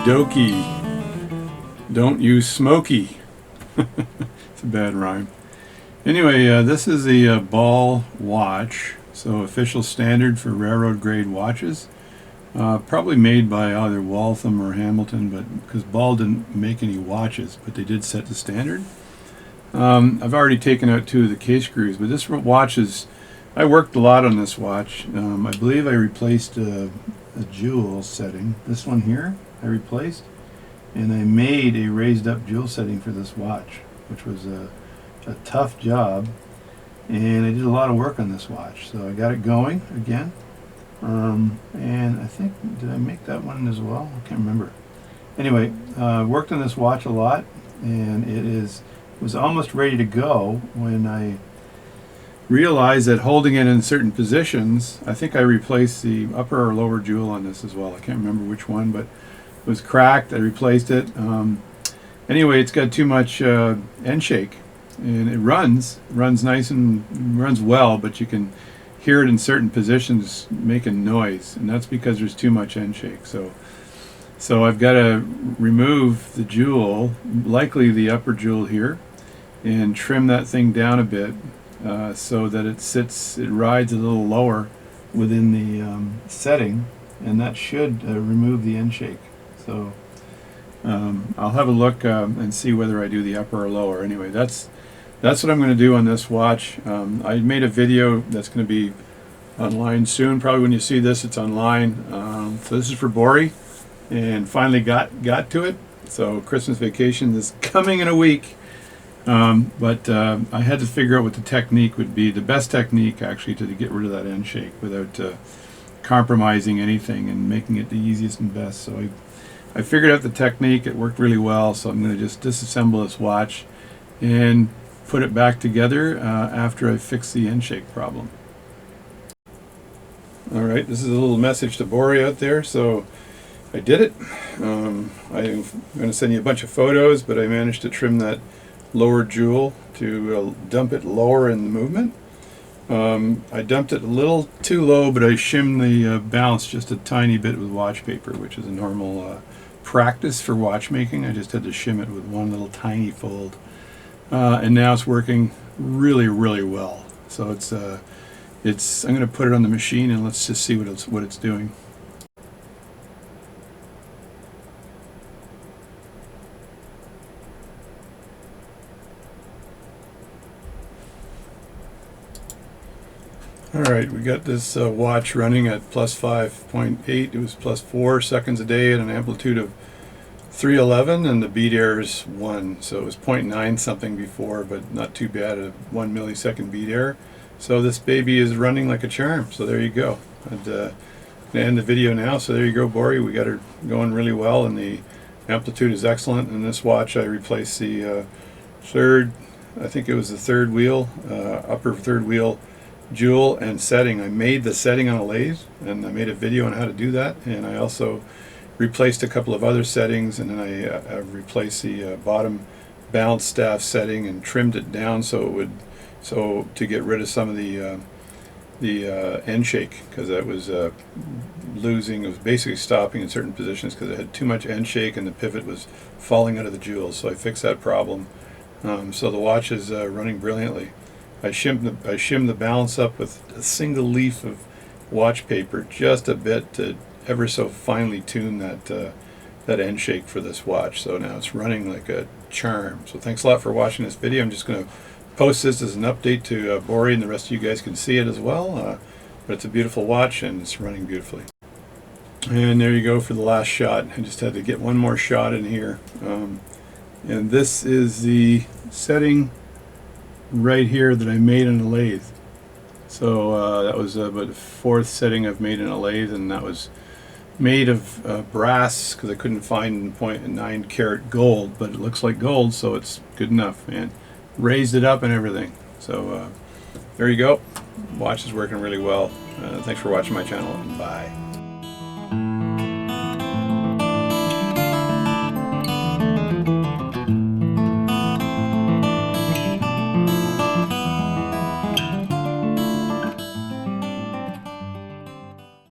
dokie. Don't use smoky. It's a bad rhyme. Anyway, this is the Ball watch. So official standard for railroad grade watches. Probably made by either Waltham or Hamilton, but because Ball didn't make any watches, but they did set the standard. I've already taken out 2 of the case screws, but this watch is, I worked a lot on this watch. I believe I replaced a jewel setting. This one here I replaced, and I made a raised up jewel setting for this watch, which was a tough job, and I did a lot of work on this watch. So I got it going again, and I think, did I make that one as well? I can't remember. Anyway, worked on this watch a lot, and it was almost ready to go when I realized that holding it in certain positions, I think I replaced the upper or lower jewel on this as well. I can't remember which one, but it was cracked. I replaced it. Anyway, it's got too much Endshake, and it runs nice and runs well, but you can hear it in certain positions making noise, and that's because there's too much Endshake. So I've got to remove the jewel, likely the upper jewel here, and trim that thing down a bit so that it rides a little lower within the setting, and that should remove the Endshake. So I'll have a look and see whether I do the upper or lower. Anyway, that's what I'm going to do on this watch. I made a video that's going to be online soon. Probably when you see this, it's online. So this is for Bory, and finally got to it. So Christmas vacation is coming in a week. But I had to figure out what the technique would be, the best technique actually to get rid of that Endshake without compromising anything and making it the easiest and best. So I figured out the technique. It worked really well, so I'm going to just disassemble this watch and put it back together after I fix the Endshake problem. Alright, this is a little message to Bory out there. So I did it. I'm going to send you a bunch of photos, but I managed to trim that lower jewel to dump it lower in the movement. I dumped it a little too low, but I shimmed the bounce just a tiny bit with watch paper, which is a normal practice for watchmaking. I just had to shim it with one little tiny fold, and now it's working really, really well. So I'm going to put it on the machine and let's just see what it's doing. Alright, we got this watch running at plus 5.8. It was plus 4 seconds a day at an amplitude of 311, and the beat error is 1. So it was 0.9 something before, but not too bad, a 1 millisecond beat error. So this baby is running like a charm. So there you go. I'm going to end the video now. So there you go, Bory. We got her going really well, and the amplitude is excellent. In this watch, I replaced the I think it was the third wheel, upper third wheel jewel and setting. I made the setting on a lathe, and I made a video on how to do that, and I also replaced a couple of other settings, and then I replaced the bottom balance staff setting and trimmed it down so to get rid of some of the Endshake, because that was losing. It was basically stopping in certain positions because it had too much Endshake and the pivot was falling out of the jewels. So I fixed that problem. So the watch is running brilliantly. I shimmed the balance up with a single leaf of watch paper, just a bit, to ever so finely tune that Endshake for this watch. So now it's running like a charm. So thanks a lot for watching this video. I'm just going to post this as an update to Bory, and the rest of you guys can see it as well. But it's a beautiful watch, and it's running beautifully. And there you go for the last shot. I just had to get one more shot in here. And this is the setting right here that I made in a lathe. So that was about the 4th setting I've made in a lathe, and that was made of brass because I couldn't find 0.9 carat gold, but it looks like gold, so it's good enough, man. Raised it up and everything. So there you go. Watch is working really well. Thanks for watching my channel, and bye.